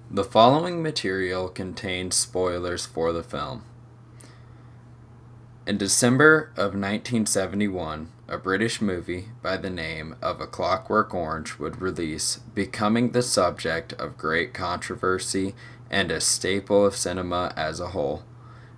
The following material contains spoilers for the film. In December of 1971, a British movie by the name of A Clockwork Orange would release, becoming the subject of great controversy and a staple of cinema as a whole.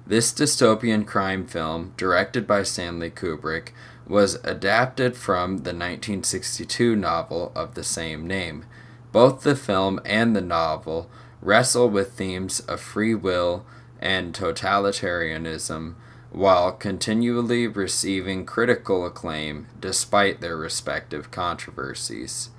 This dystopian crime film, directed by Stanley Kubrick, was adapted from the 1962 novel of the same name. Both the film and the novel wrestle with themes of free will and totalitarianism while continually receiving critical acclaim despite their respective controversies.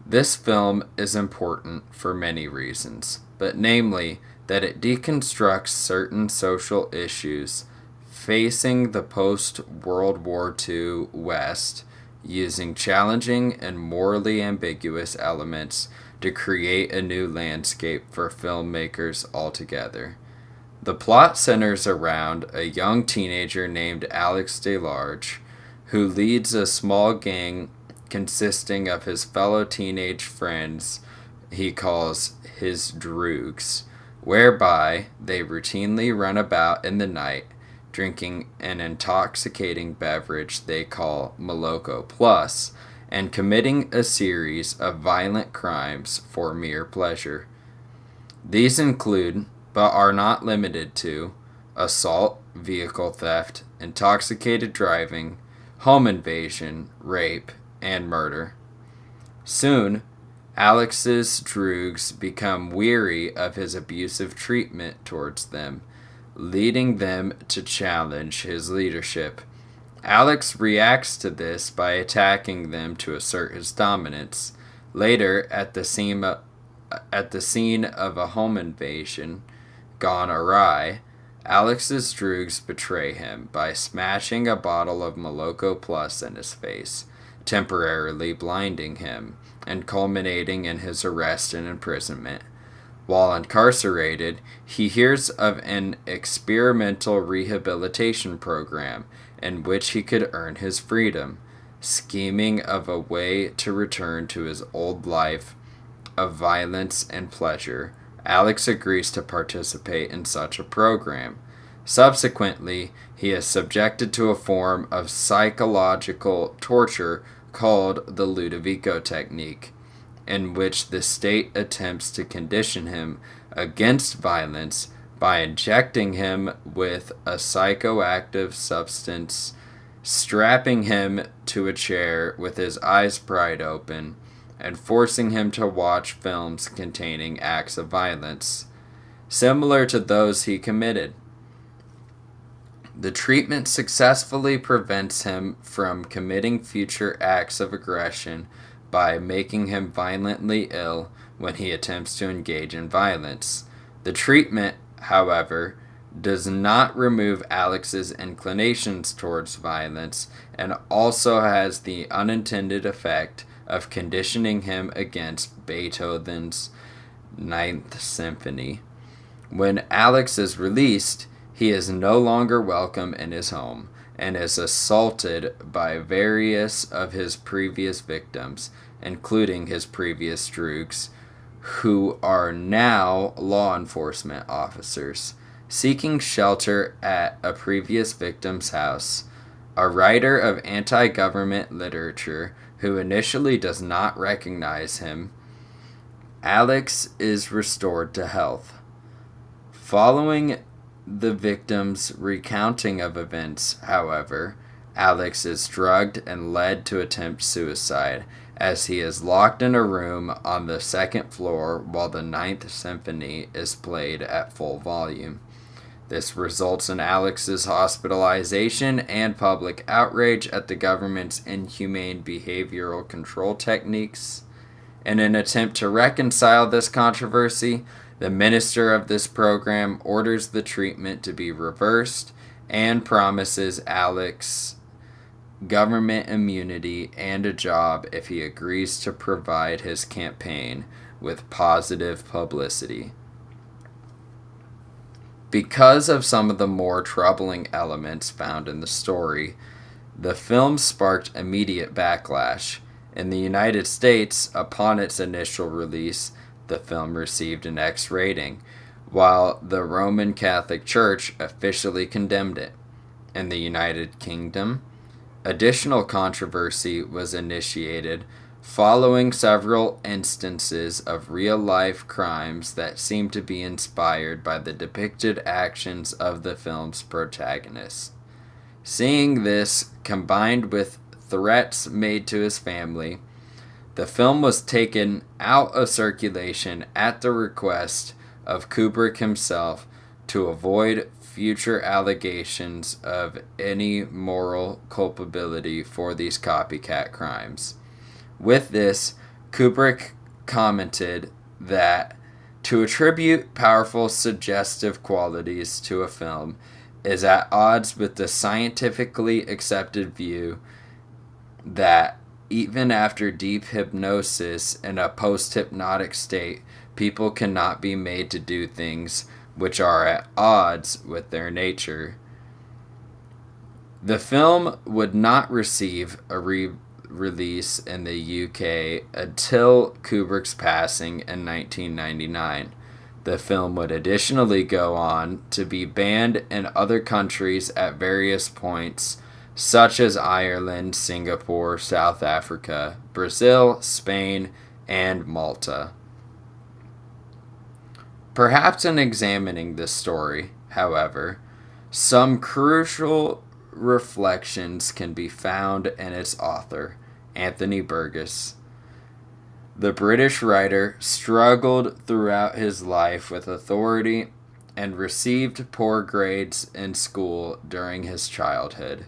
This film is important for many reasons, but namely that it deconstructs certain social issues facing the post-World War II West using challenging and morally ambiguous elements to create a new landscape for filmmakers altogether. The plot centers around a young teenager named Alex DeLarge, who leads a small gang consisting of his fellow teenage friends he calls his droogs, whereby they routinely run about in the night drinking an intoxicating beverage they call Moloko Plus and committing a series of violent crimes for mere pleasure. These include, but are not limited to, assault, vehicle theft, intoxicated driving, home invasion, rape, and murder. Soon, Alex's droogs become weary of his abusive treatment towards them, leading them to challenge his leadership. Alex reacts to this by attacking them to assert his dominance. Later, at the scene of a home invasion gone awry, Alex's droogs betray him by smashing a bottle of Moloko Plus in his face, temporarily blinding him, and culminating in his arrest and imprisonment. While incarcerated, he hears of an experimental rehabilitation program in which he could earn his freedom, scheming of a way to return to his old life of violence and pleasure. Alex agrees to participate in such a program. Subsequently, he is subjected to a form of psychological torture called the Ludovico technique, in which the state attempts to condition him against violence by injecting him with a psychoactive substance, strapping him to a chair with his eyes pried open, and forcing him to watch films containing acts of violence, similar to those he committed. The treatment successfully prevents him from committing future acts of aggression by making him violently ill when he attempts to engage in violence. The treatment, however, does not remove Alex's inclinations towards violence and also has the unintended effect of conditioning him against Beethoven's Ninth Symphony. When Alex is released, he is no longer welcome in his home and is assaulted by various of his previous victims, including his previous droogs, who are now law enforcement officers. Seeking shelter at a previous victim's house, a writer of anti-government literature who initially does not recognize him, Alex is restored to health. Following the victim's recounting of events, however, Alex is drugged and led to attempt suicide as he is locked in a room on the second floor while the Ninth Symphony is played at full volume. This results in Alex's hospitalization and public outrage at the government's inhumane behavioral control techniques. In an attempt to reconcile this controversy, the minister of this program orders the treatment to be reversed and promises Alex government immunity and a job if he agrees to provide his campaign with positive publicity. Because of some of the more troubling elements found in the story, the film sparked immediate backlash. In the United States, upon its initial release, the film received an X rating, while the Roman Catholic Church officially condemned it. In the United Kingdom, additional controversy was initiated following several instances of real-life crimes that seemed to be inspired by the depicted actions of the film's protagonists. Seeing this, combined with threats made to his family, the film was taken out of circulation at the request of Kubrick himself to avoid future allegations of any moral culpability for these copycat crimes. With this, Kubrick commented that to attribute powerful suggestive qualities to a film is at odds with the scientifically accepted view that even after deep hypnosis in a post-hypnotic state, people cannot be made to do things which are at odds with their nature. The film would not receive a release in the UK until Kubrick's passing in 1999. The film would additionally go on to be banned in other countries at various points, such as Ireland, Singapore, South Africa, Brazil, Spain, and Malta. Perhaps in examining this story, however, some crucial reflections can be found in its author, Anthony Burgess. The British writer struggled throughout his life with authority and received poor grades in school during his childhood.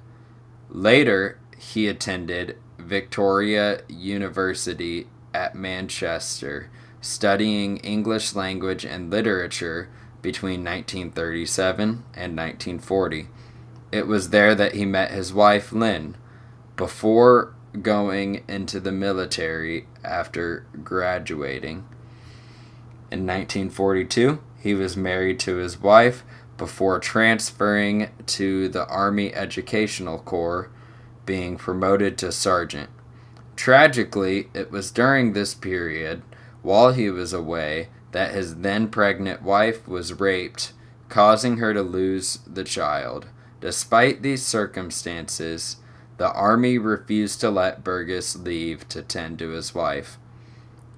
Later, he attended Victoria University at Manchester, studying English language and literature between 1937 and 1940. It was there that he met his wife, Lynn, before going into the military after graduating. In 1942, he was married to his wife before transferring to the Army Educational Corps, being promoted to sergeant. Tragically, it was during this period, while he was away, that his then pregnant wife was raped, causing her to lose the child. Despite these circumstances, the Army refused to let Burgess leave to tend to his wife.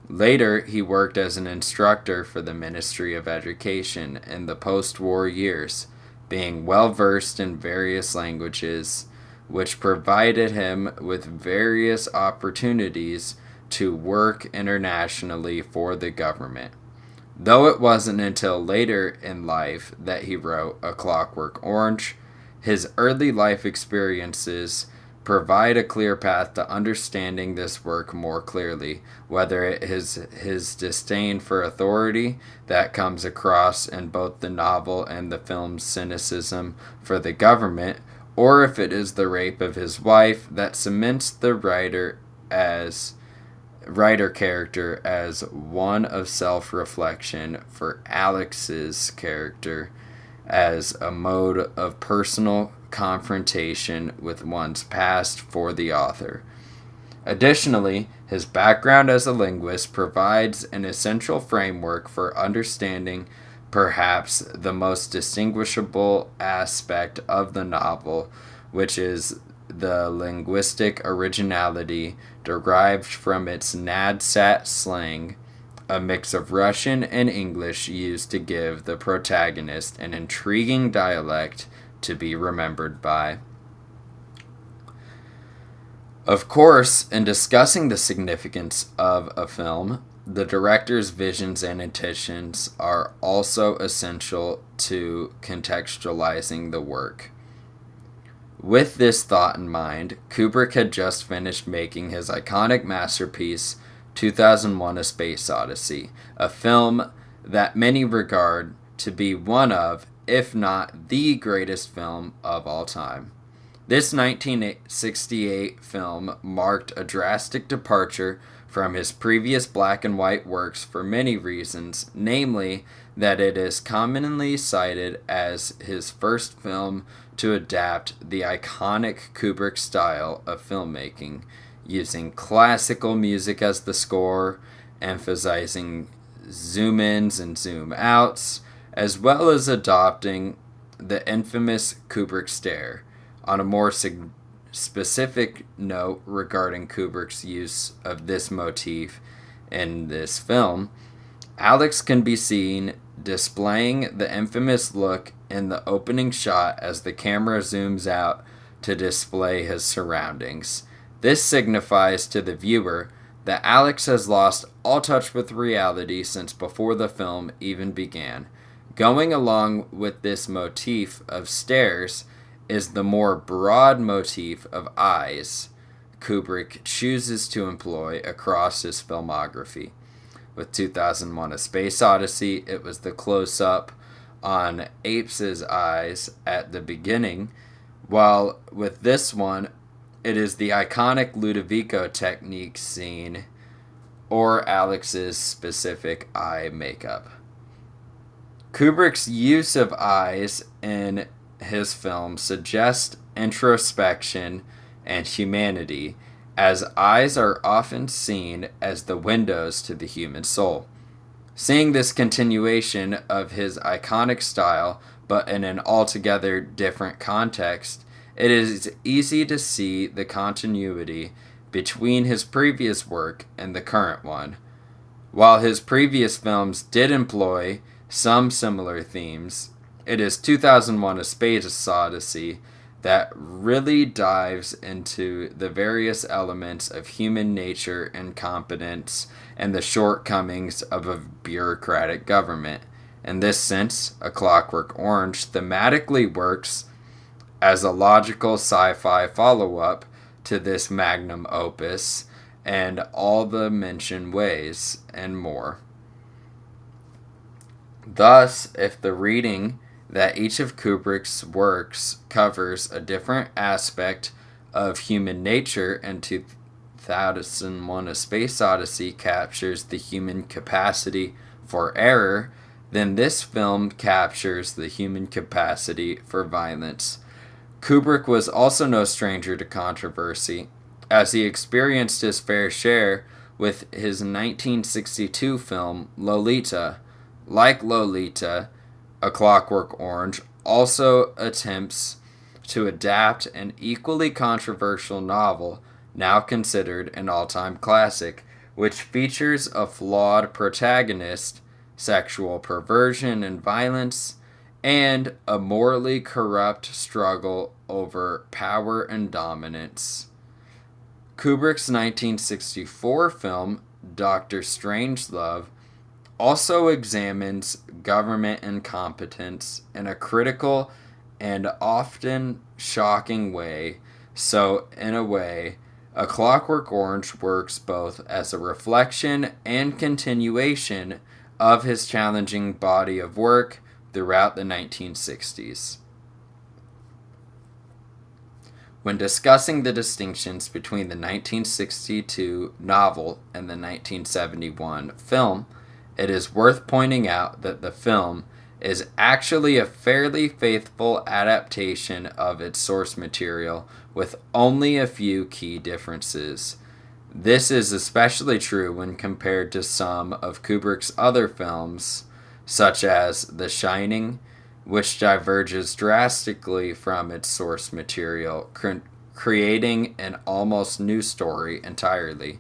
Later, he worked as an instructor for the Ministry of Education in the post-war years, being well-versed in various languages, which provided him with various opportunities to work internationally for the government. Though it wasn't until later in life that he wrote A Clockwork Orange, his early life experiences provide a clear path to understanding this work more clearly, whether it is his disdain for authority that comes across in both the novel and the film's cynicism for the government, or if it is the rape of his wife that cements the writer character as one of self-reflection for Alex's character as a mode of personal confrontation with one's past for the author. Additionally, his background as a linguist provides an essential framework for understanding perhaps the most distinguishable aspect of the novel, which is the linguistic originality derived from its Nadsat slang, a mix of Russian and English used to give the protagonist an intriguing dialect to be remembered by. Of course, in discussing the significance of a film, the director's visions and intentions are also essential to contextualizing the work. With this thought in mind, Kubrick had just finished making his iconic masterpiece, 2001: A Space Odyssey, a film that many regard to be one of, if not the greatest film of all time. This 1968 film marked a drastic departure from his previous black and white works for many reasons, namely that it is commonly cited as his first film to adapt the iconic Kubrick style of filmmaking, using classical music as the score, emphasizing zoom ins and zoom outs, as well as adopting the infamous Kubrick stare. On a more specific note regarding Kubrick's use of this motif in this film, Alex can be seen displaying the infamous look in the opening shot as the camera zooms out to display his surroundings. This signifies to the viewer that Alex has lost all touch with reality since before the film even began. Going along with this motif of stares is the more broad motif of eyes Kubrick chooses to employ across his filmography. With 2001: A Space Odyssey, it was the close-up on Apes' eyes at the beginning, while with this one, it is the iconic Ludovico technique scene or Alex's specific eye makeup. Kubrick's use of eyes in his film suggests introspection and humanity, as eyes are often seen as the windows to the human soul. Seeing this continuation of his iconic style, but in an altogether different context, it is easy to see the continuity between his previous work and the current one. While his previous films did employ some similar themes, it is 2001: A Space Odyssey that really dives into the various elements of human nature and competence and the shortcomings of a bureaucratic government. In this sense, A Clockwork Orange thematically works as a logical sci-fi follow-up to this magnum opus and all the mentioned ways and more. Thus, if the reading that each of Kubrick's works covers a different aspect of human nature, and 2001: A Space Odyssey captures the human capacity for error, then this film captures the human capacity for violence. Kubrick was also no stranger to controversy, as he experienced his fair share with his 1962 film Lolita. Like Lolita, A Clockwork Orange also attempts to adapt an equally controversial novel, now considered an all-time classic, which features a flawed protagonist, sexual perversion and violence, and a morally corrupt struggle over power and dominance. Kubrick's 1964 film, Dr. Strangelove, also examines government incompetence in a critical and often shocking way. So, in a way, A Clockwork Orange works both as a reflection and continuation of his challenging body of work throughout the 1960s. When discussing the distinctions between the 1962 novel and the 1971 film, it is worth pointing out that the film is actually a fairly faithful adaptation of its source material, with only a few key differences. This is especially true when compared to some of Kubrick's other films, such as The Shining, which diverges drastically from its source material, creating an almost new story entirely.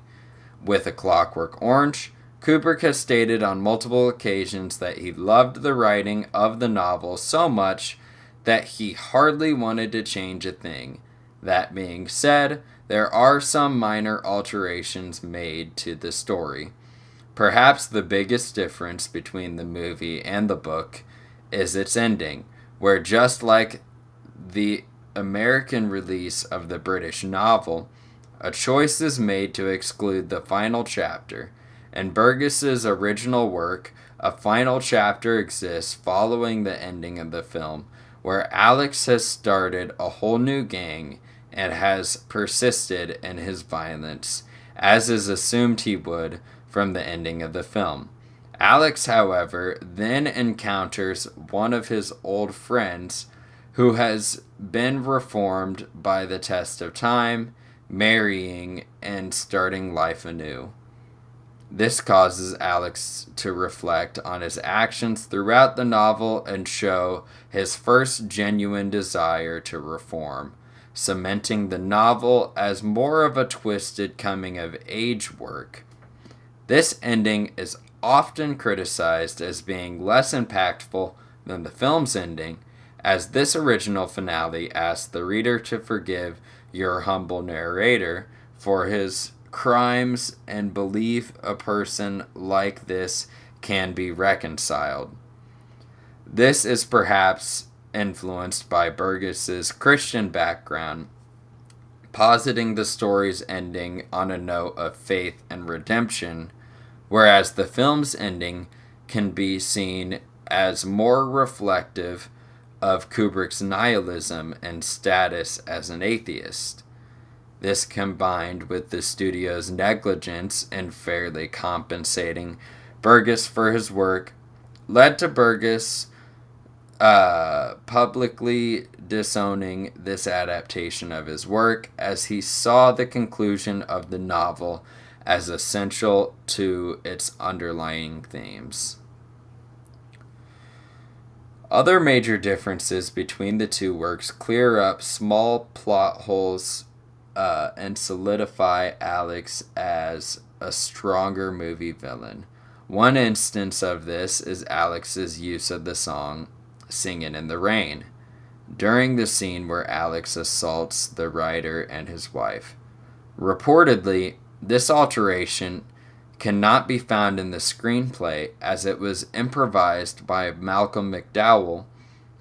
With A Clockwork Orange, Kubrick has stated on multiple occasions that he loved the writing of the novel so much that he hardly wanted to change a thing. That being said, there are some minor alterations made to the story. Perhaps the biggest difference between the movie and the book is its ending, where just like the American release of the British novel, a choice is made to exclude the final chapter. In Burgess's original work, a final chapter exists following the ending of the film, where Alex has started a whole new gang and has persisted in his violence, as is assumed he would from the ending of the film. Alex, however, then encounters one of his old friends who has been reformed by the test of time, marrying and starting life anew. This causes Alex to reflect on his actions throughout the novel and show his first genuine desire to reform, cementing the novel as more of a twisted coming of age work. This ending is often criticized as being less impactful than the film's ending, as this original finale asks the reader to forgive your humble narrator for his crimes and believe a person like this can be reconciled. This is perhaps influenced by Burgess's Christian background, positing the story's ending on a note of faith and redemption, whereas the film's ending can be seen as more reflective of Kubrick's nihilism and status as an atheist. This, combined with the studio's negligence in fairly compensating Burgess for his work, led to Burgess publicly disowning this adaptation of his work, as he saw the conclusion of the novel as essential to its underlying themes. Other major differences between the two works clear up small plot holes and solidify Alex as a stronger movie villain. One instance of this is Alex's use of the song Singin' in the Rain during the scene where Alex assaults the writer and his wife. Reportedly, this alteration cannot be found in the screenplay, as it was improvised by Malcolm McDowell,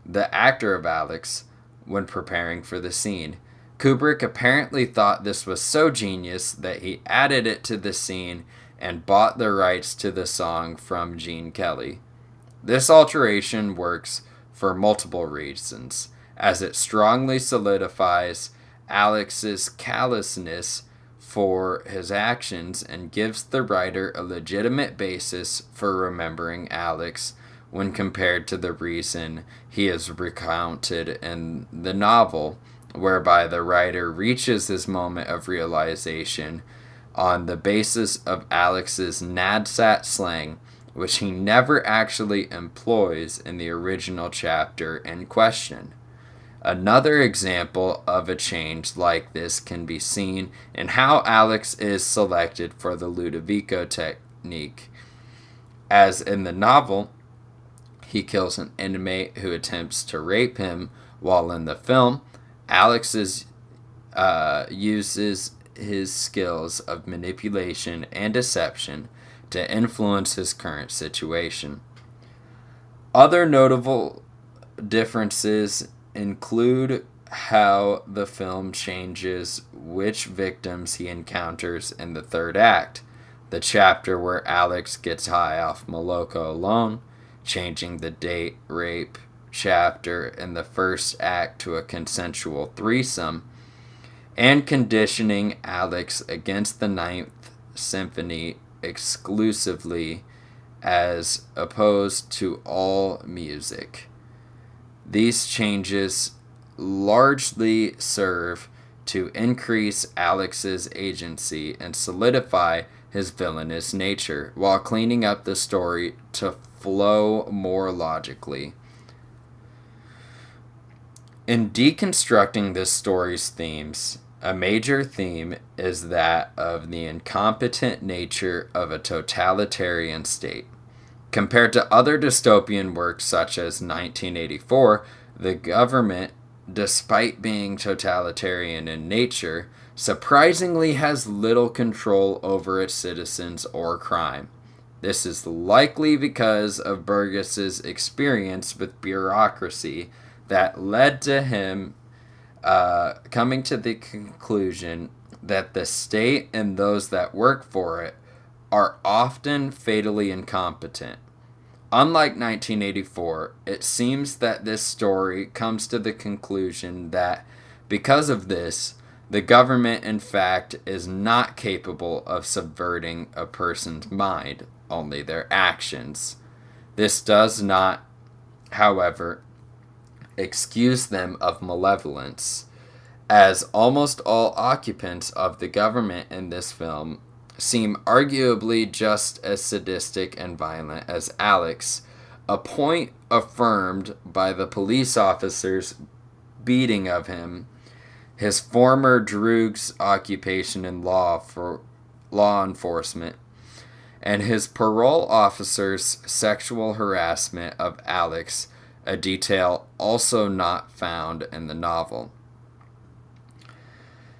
the actor of Alex, when preparing for the scene. Kubrick apparently thought this was so genius that he added it to the scene and bought the rights to the song from Gene Kelly. This alteration works for multiple reasons, as it strongly solidifies Alex's callousness for his actions and gives the writer a legitimate basis for remembering Alex when compared to the reason he is recounted in the novel, whereby the writer reaches this moment of realization on the basis of Alex's nadsat slang, which he never actually employs in the original chapter in question. Another example of a change like this can be seen in how Alex is selected for the Ludovico technique. As in the novel, he kills an inmate who attempts to rape him, while in the film, Alex uses his skills of manipulation and deception to influence his current situation. Other notable differences include how the film changes which victims he encounters in the third act, the chapter where Alex gets high off Moloko alone, changing the date rape chapter in the first act to a consensual threesome, and conditioning Alex against the Ninth Symphony exclusively as opposed to all music. These changes largely serve to increase Alex's agency and solidify his villainous nature, while cleaning up the story to flow more logically. In deconstructing this story's themes, a major theme is that of the incompetent nature of a totalitarian state. Compared to other dystopian works such as 1984, the government, despite being totalitarian in nature, surprisingly has little control over its citizens or crime. This is likely because of Burgess's experience with bureaucracy that led to him coming to the conclusion that the state and those that work for it are often fatally incompetent. Unlike 1984, it seems that this story comes to the conclusion that, because of this, the government in fact is not capable of subverting a person's mind, only their actions. This does not, however, excuse them of malevolence, as almost all occupants of the government in this film seem arguably just as sadistic and violent as Alex, a point affirmed by the police officer's beating of him, his former Droog's occupation in law enforcement, and his parole officer's sexual harassment of Alex, a detail also not found in the novel.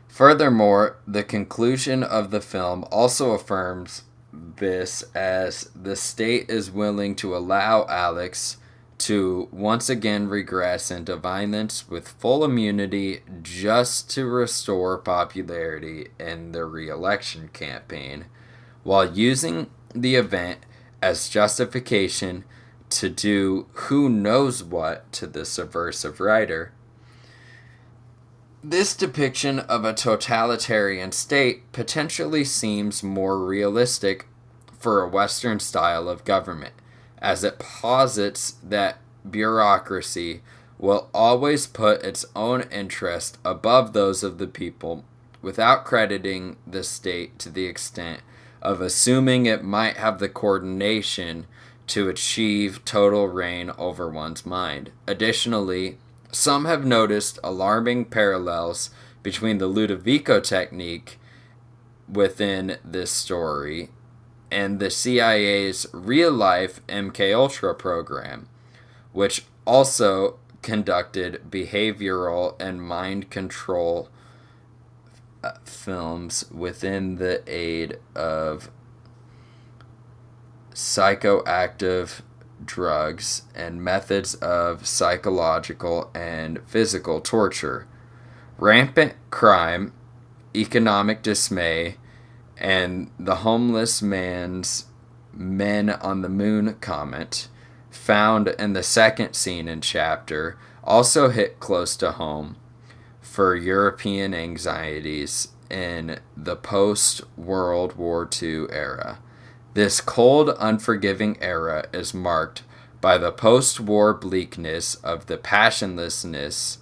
Furthermore, the conclusion of the film also affirms this, as the state is willing to allow Alex to once again regress into violence with full immunity just to restore popularity in their re-election campaign, while using the event as justification to do who knows what to the subversive writer. This depiction of a totalitarian state potentially seems more realistic for a Western style of government, as it posits that bureaucracy will always put its own interest above those of the people, without crediting the state to the extent of assuming it might have the coordination to achieve total reign over one's mind. Additionally, some have noticed alarming parallels between the Ludovico technique within this story and the CIA's real-life MKUltra program, which also conducted behavioral and mind control films within the aid of psychoactive drugs and methods of psychological and physical torture. Rampant crime, economic dismay, and the homeless man's Men on the Moon comment, found in the second scene and chapter, also hit close to home for European anxieties in the post-World War II era. This cold, unforgiving era is marked by the post-war bleakness of the passionlessness,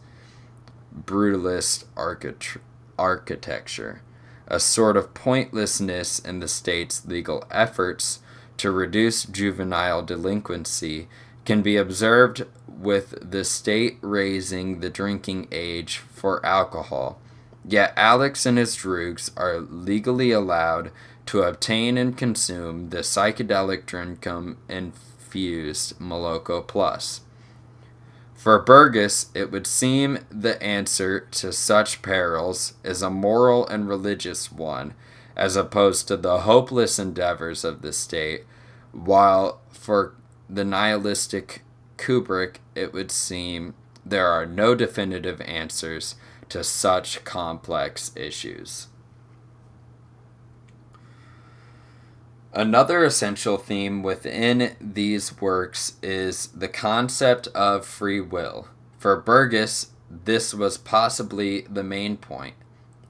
brutalist architecture. A sort of pointlessness in the state's legal efforts to reduce juvenile delinquency can be observed with the state raising the drinking age for alcohol. Yet Alex and his droogs are legally allowed to obtain and consume the psychedelic drinkum-infused Moloko Plus. For Burgess, it would seem the answer to such perils is a moral and religious one, as opposed to the hopeless endeavors of the state, while for the nihilistic Kubrick, it would seem there are no definitive answers to such complex issues. Another essential theme within these works is the concept of free will. For Burgess, this was possibly the main point.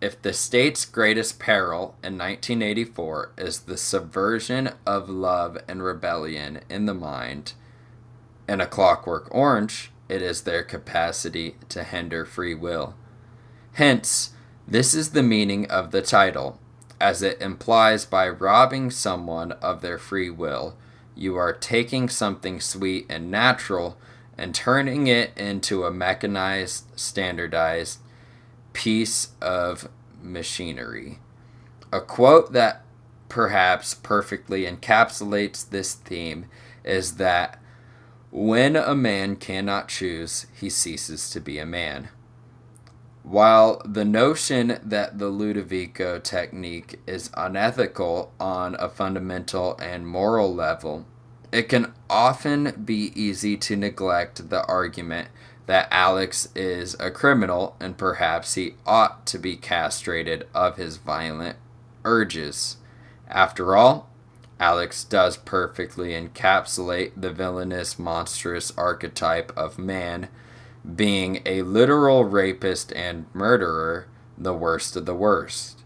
If the state's greatest peril in 1984 is the subversion of love and rebellion in the mind, in A Clockwork Orange, it is their capacity to hinder free will. Hence, this is the meaning of the title, as it implies by robbing someone of their free will, you are taking something sweet and natural and turning it into a mechanized, standardized piece of machinery. A quote that perhaps perfectly encapsulates this theme is that when a man cannot choose, he ceases to be a man. While the notion that the Ludovico technique is unethical on a fundamental and moral level, it can often be easy to neglect the argument that Alex is a criminal and perhaps he ought to be castrated of his violent urges. After all, Alex does perfectly encapsulate the villainous, monstrous archetype of man, being a literal rapist and murderer, the worst of the worst.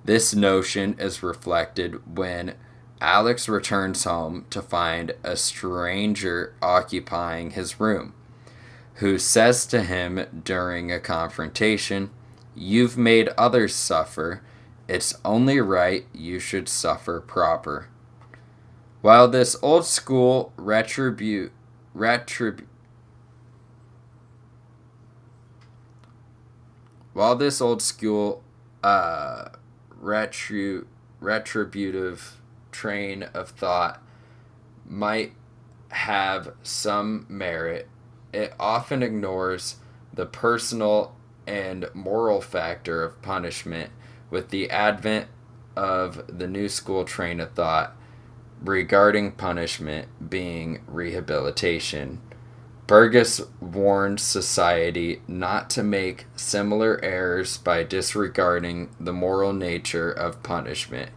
This notion is reflected when Alex returns home to find a stranger occupying his room, who says to him during a confrontation, "You've made others suffer, It's only right you should suffer proper. While this old school retribu- while this old school uh, retributive train of thought might have some merit, it often ignores the personal and moral factor of punishment with the advent of the new school train of thought regarding punishment being rehabilitation. Burgess warned society not to make similar errors by disregarding the moral nature of punishment.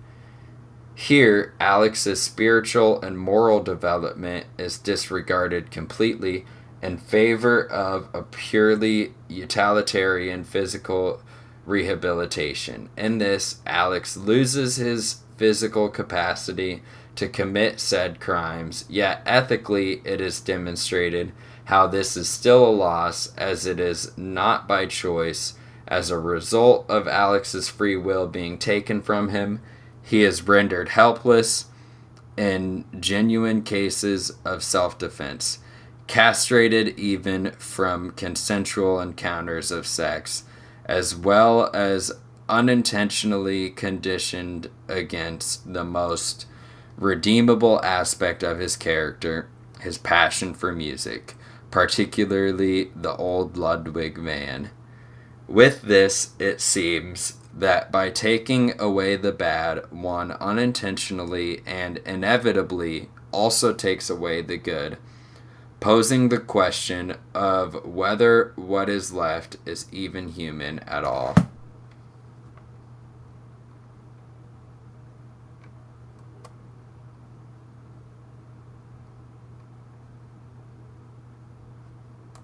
Here, Alex's spiritual and moral development is disregarded completely in favor of a purely utilitarian physical rehabilitation. In this, Alex loses his physical capacity to commit said crimes, yet ethically it is demonstrated how this is still a loss, as it is not by choice. As a result of Alex's free will being taken from him, he is rendered helpless in genuine cases of self defense, castrated even from consensual encounters of sex, as well as unintentionally conditioned against the most redeemable aspect of his character, his passion for music, particularly the old Ludwig van. With this, it seems that by taking away the bad, one unintentionally and inevitably also takes away the good, posing the question of whether what is left is even human at all.